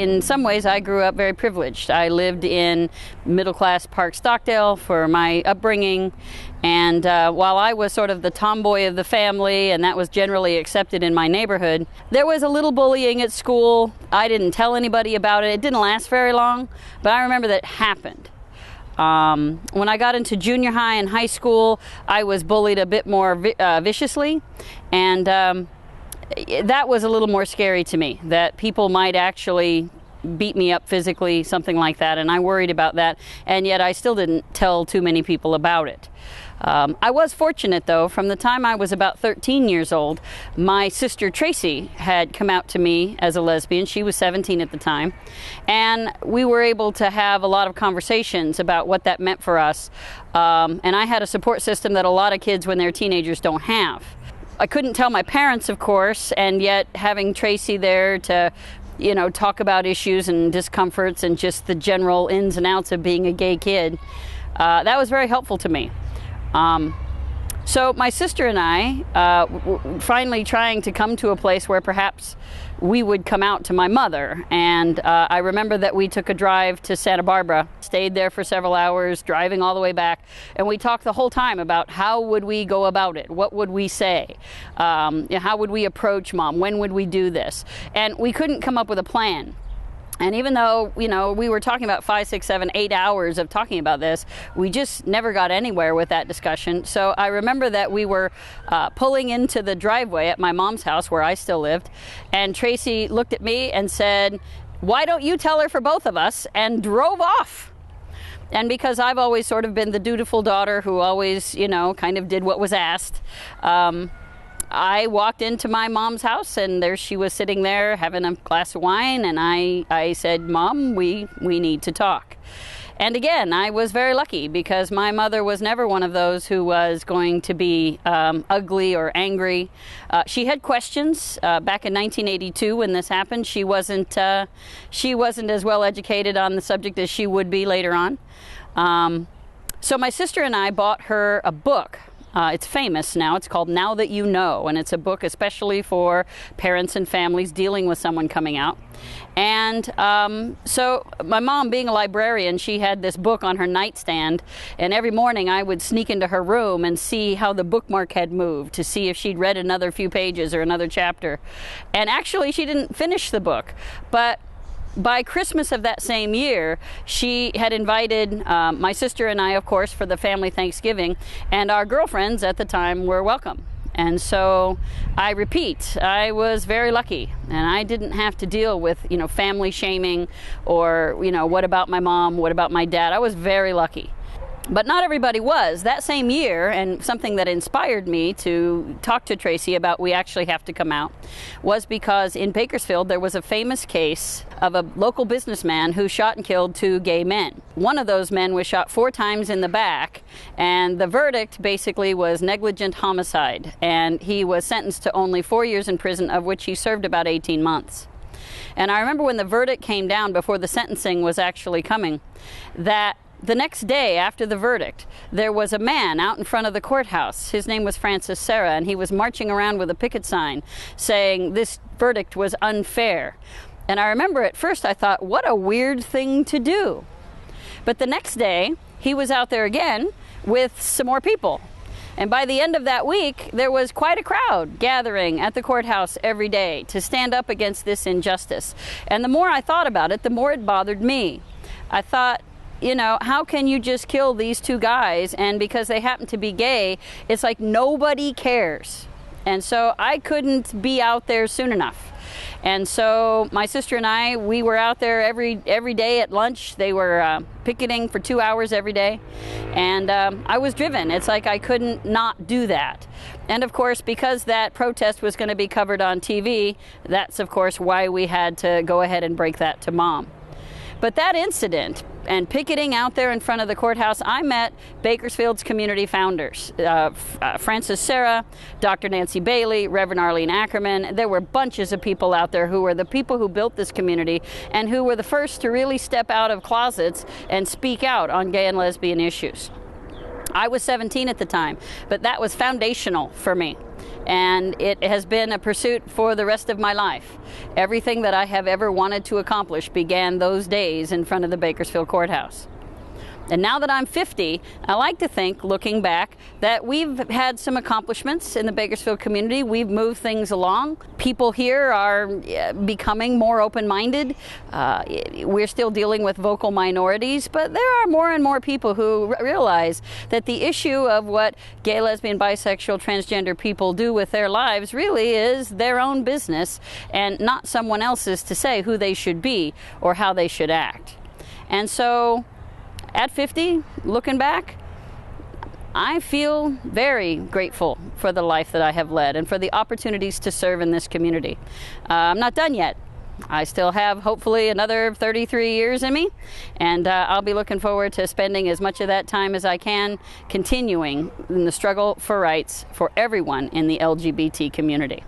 in some ways, I grew up very privileged. I lived in middle-class Park Stockdale for my upbringing, and while I was sort of the tomboy of the family, and that was generally accepted in my neighborhood, there was a little bullying at school. I didn't tell anybody about it. It didn't last very long, but I remember that it happened. When I got into junior high and high school, I was bullied a bit more viciously, and that was a little more scary to me, that people might actually beat me up physically, something like that, and I worried about that, and yet I still didn't tell too many people about it. I was fortunate, though. From the time I was about 13 years old, my sister Tracy had come out to me as a lesbian. She was 17 at the time, and we were able to have a lot of conversations about what that meant for us, and I had a support system that a lot of kids when they're teenagers don't have. I couldn't tell my parents, of course, and yet having Tracy there to talk about issues and discomforts and just the general ins and outs of being a gay kid, that was very helpful to me. So my sister and I were finally trying to come to a place where perhaps we would come out to my mother. And I remember that we took a drive to Santa Barbara, stayed there for several hours, driving all the way back. And we talked the whole time about how would we go about it? What would we say? How would we approach Mom? When would we do this? And we couldn't come up with a plan. And even though, we were talking about 5, 6, 7, 8 hours of talking about this, we just never got anywhere with that discussion. So I remember that we were pulling into the driveway at my mom's house where I still lived. And Tracy looked at me and said, "Why don't you tell her for both of us?" and drove off. And because I've always sort of been the dutiful daughter who always, kind of did what was asked, I walked into my mom's house, and there she was sitting there having a glass of wine, and I said, "Mom, we need to talk." And again, I was very lucky because my mother was never one of those who was going to be ugly or angry. She had questions. Back in 1982 when this happened, she wasn't as well educated on the subject as she would be later on. So my sister and I bought her a book. It's famous now. It's called Now That You Know, and it's a book especially for parents and families dealing with someone coming out. And so my mom, being a librarian, she had this book on her nightstand, and every morning I would sneak into her room and see how the bookmark had moved to see if she'd read another few pages or another chapter. And actually, she didn't finish the book, but by Christmas of that same year, she had invited my sister and I, of course, for the family Thanksgiving, and our girlfriends at the time were welcome. And so I repeat, I was very lucky, and I didn't have to deal with, family shaming or, what about my mom, what about my dad. I was very lucky. But not everybody was. That same year, and something that inspired me to talk to Tracy about we actually have to come out, was because in Bakersfield there was a famous case of a local businessman who shot and killed 2 gay men. One of those men was shot 4 times in the back, and the verdict basically was negligent homicide, and he was sentenced to only 4 years in prison, of which he served about 18 months. And I remember when the verdict came down, before the sentencing was actually coming, that the next day after the verdict, there was a man out in front of the courthouse. His name was Francis Serra, and he was marching around with a picket sign saying this verdict was unfair. And I remember at first I thought, what a weird thing to do. But the next day, he was out there again with some more people. And by the end of that week, there was quite a crowd gathering at the courthouse every day to stand up against this injustice. And the more I thought about it, the more it bothered me. I thought, how can you just kill these 2 guys, and because they happen to be gay, it's like nobody cares. And so I couldn't be out there soon enough. And so my sister and I, we were out there every day at lunch. They were picketing for 2 hours every day. And I was driven. It's like I couldn't not do that. And of course, because that protest was going to be covered on TV, that's of course why we had to go ahead and break that to Mom. But that incident and picketing out there in front of the courthouse, I met Bakersfield's community founders, Francis Serra, Dr. Nancy Bailey, Reverend Arlene Ackerman. There were bunches of people out there who were the people who built this community and who were the first to really step out of closets and speak out on gay and lesbian issues. I was 17 at the time, but that was foundational for me. And it has been a pursuit for the rest of my life. Everything that I have ever wanted to accomplish began those days in front of the Bakersfield Courthouse. And now that I'm 50, I like to think, looking back, that we've had some accomplishments in the Bakersfield community. We've moved things along. People here are becoming more open-minded. We're still dealing with vocal minorities, but there are more and more people who realize that the issue of what gay, lesbian, bisexual, transgender people do with their lives really is their own business and not someone else's to say who they should be or how they should act. And so, at 50, looking back, I feel very grateful for the life that I have led and for the opportunities to serve in this community. I'm not done yet. I still have hopefully another 33 years in me, and I'll be looking forward to spending as much of that time as I can continuing in the struggle for rights for everyone in the LGBT community.